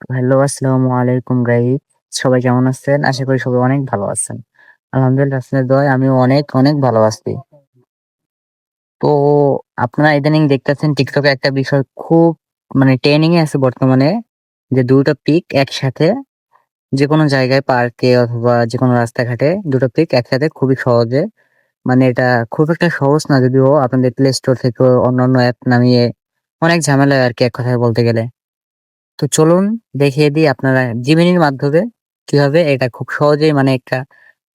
Hello, আসসালামু আলাইকুম guys. সবাই কেমন আছেন? আশা করি সবাই অনেক ভালো আছেন। আলহামদুলিল্লাহ আপনাদের দোয়ায় আমিও অনেক, অনেক ভালো আছি। তো আপনারা ইদানিং দেখতেছেন টিকটকে একটা বিষয় খুব ট্রেন্ডিং এ আছে বর্তমানে যে ২ টা পিক একসাথে যেকোনো জায়গায় পার্কে অথবা যেকোনো রাস্তাঘাটে ২ টা পিক একসাথে খুবই সহজে এটা খুব একটা সহজ না যদিও আপনাদের প্লে স্টোর থেকে অন্যান্য অ্যাপ নামিয়ে অনেক ঝামেলা আরকি এক কথায় বলতে গেলে। তো চলুন দেখিয়ে দিই আপনারা জিমিনির মাধ্যমে কিভাবে এটা খুব সহজেই একটা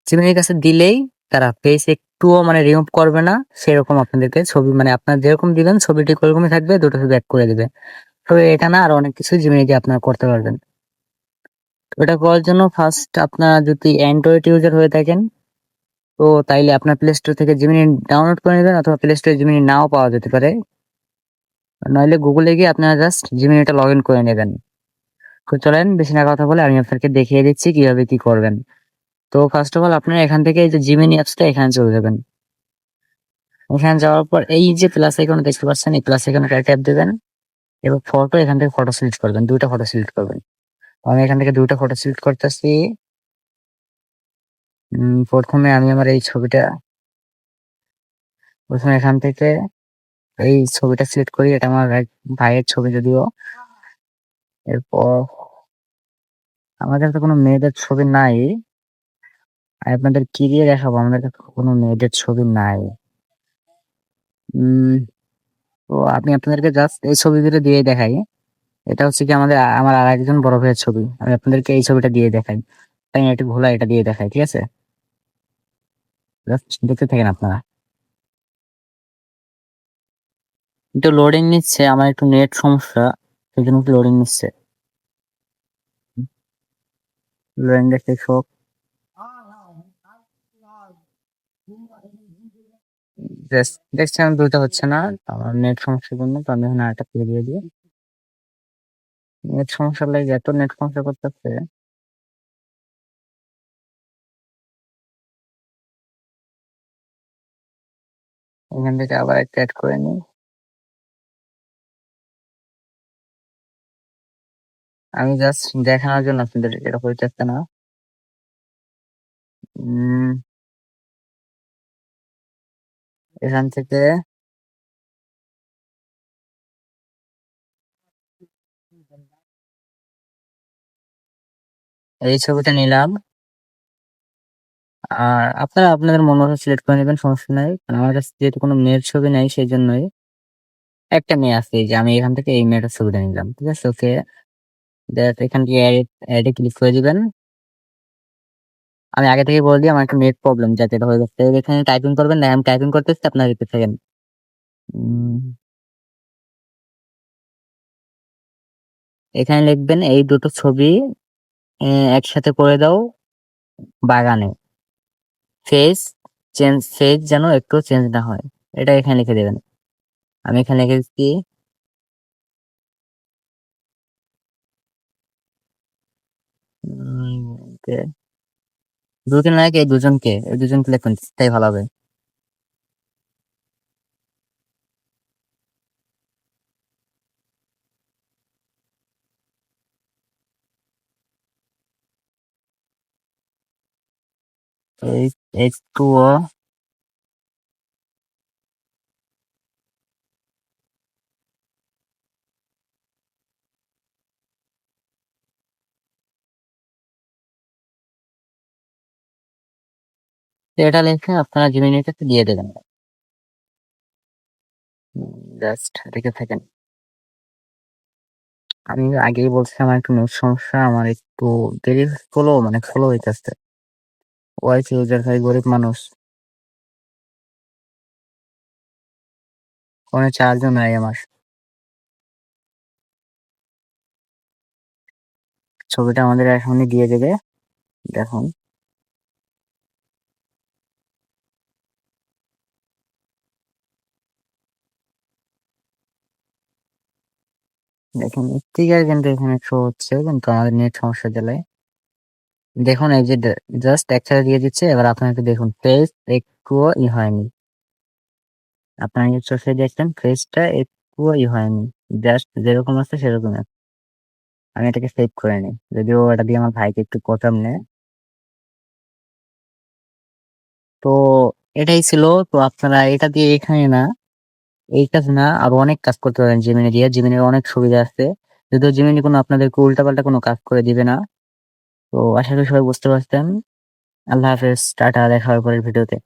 জিমিনির কাছে দিলেই তারা ফেস একটুও রিমুভ করবে না। সেরকম আপনাদেরকে ছবি আপনারা যেরকম দিবেন ছবিটি ওরকমই থাকবে, দুটো শুধু এড করে দিবে। তবে এটা না আরো অনেক কিছু জিমিনি দিয়ে আপনারা করতে পারবেন। তো এটা করার জন্য ফার্স্ট আপনারা যদি অ্যান্ড্রয়েড ইউজার হয়ে থাকেন তো তাইলে আপনার প্লে স্টোর থেকে জিমিনি ডাউনলোড করে নেবেন অথবা প্লে স্টোরে জিমিনি নাও পাওয়া যেতে পারে। নইলে গুগলে গিয়ে আপনারা জাস্ট জিমিনিটা লগইন করে নেবেন। তো চলেন বেশি না কথা বলে আমি আপনাকে দেখিয়ে দিচ্ছি কিভাবে কি করবেন। তো ফার্স্ট অফ অল আপনারা এখান থেকে এই যে জিমিনি অ্যাপসটা এখানে চলে যাবেন। এখানে যাওয়ার পর এই যে প্লাস আইকনে দেখতে পাচ্ছেন এই প্লাস আইকনে ট্যাপ দিবেন। এবার ফটো এখান থেকে ফটো সিলেক্ট করবেন। ২ টা ফটো সিলেক্ট করবেন। আমি এখান থেকে ২ টা ফটো সিলেক্ট করতেছি। ১ম এ আমি আমার এই ছবিটা ১ম এ এখান থেকে এই ছবিটা সিলেক্ট করি। এটা আমার এক ভাইয়ের ছবি যদিও। এরপর আমার কাছে তো কোনো মেয়েদের ছবি নাই। আমি আপনাদের কি দিয়ে দেখাবো? আমাদের কাছে কোনো মেয়েদের ছবি নাই। উম তো আমি আপনাদেরকে জাস্ট এই ছবি দুটো দিয়েই দেখাই। এটা হচ্ছে কি আমার আরেকজন বড় ভাইয়ের ছবি। আমি আপনাদেরকে এই ছবিটা দিয়ে দেখাই। তাই একটু ঘোলা এটা দিয়ে দেখাই। ঠিক আছে? জাস্ট দেখতে থাকেন আপনারা। একটু লোডিং নিচ্ছে। আমার একটু নেট সমস্যা। সেজন্য একটু লোডিং নিচ্ছে। লোডিং দেখতে সব জাস্ট দেখছেন দ্রুত হচ্ছে না। আমার নেট সমস্যার জন্য তো আমি এখানে আরেকটা পেয়ে দিয়ে দিই। নেট সমস্যা লাগে এত নেট সমস্যা করতেছে। এখান থেকে আবার একটা এড করে নিই। আমি জাস্ট দেখানোর জন্য আপনাদের এটা হইতেছে না। উম এখান থেকে এই ছবিটা নিলাম। আর আপনারা আপনাদের মন মতো সিলেক্ট করে নেবেন, সমস্যা নাই। কারণ আমার কাছে যেহেতু কোনো মেয়ের ছবি নাই সেজন্যই। একটা মেয়ে আছে এই যে আমি এখান থেকে এই মেয়েটার ছবিটা নিলাম। ঠিক আছে? ওকে। এখান থেকে এড এ ক্লিক করে দিবেন। আমি আগে থেকেই বলে দিই আমার একটু নেট প্রবলেম যাতে এটা হয়ে যাচ্ছে। এখানে টাইপিং করবেন না, আমি টাইপিং করতেছি আপনারা দেখতে থাকেন। উম এখানে লিখবেন এই দুটো ছবি একসাথে করে দাও বাগানে। ফেজ যেন একটু চেঞ্জ না হয়। এটা এখানে লিখে দেবেন। আমি এখানে লিখে দিচ্ছি। উম ওকে। ২-৩ নায়ক এই দুজনকে লিখুন তাই ভালো হবে। এই H2O এটা লিখে আপনারা জিমিনিতে দিয়ে দেবেন। জাস্ট লিখে থাকেন। আমি আগেই বলছি আমার একটু নেট সমস্যা। আমার একটু দেরি হলো স্লো হইতাছে। ওয়াইফাই ইউজার ভাই গরিব মানুষ। ফোনে চার্জও নাই আমার। ছবিটা আমাদের এখনই দিয়ে দেবে। দেখুন। দেখুন স্টিকার কিন্তু এখানে শো হচ্ছে কিন্তু আমাদের নেট সমস্যা জ্বালায়। দেখুন এই যে জাস্ট একসাথে দিয়ে দিচ্ছে। এবার আপনারা একটু দেখুন ফেস একটুও হয়নি। আপনারা নিজের চোখে দেখছেন ফেসটা একটুও হয়নি। জাস্ট যেরকম আছে সেরকম আছে। আমি এটাকে সেভ করে নিই, যদিও এটা দিয়ে আমার ভাইকে একটু প্রবলেম নেই। তো এটাই ছিল। তো আপনারা এটা দিয়ে এখানে না, এই কাজ না আরো অনেক কাজ করতে পারেন জিমিনি দিয়ে। জিমিনির অনেক সুবিধা আছে, যদিও জিমিনি কোনো আপনাদেরকে উল্টাপাল্টা কোনো কাজ করে দিবে না। তো আশা করি সবাই বুঝতে পারছেন। আল্লাহ হাফেজ, টাটা, দেখা হবে পরের ভিডিওতে।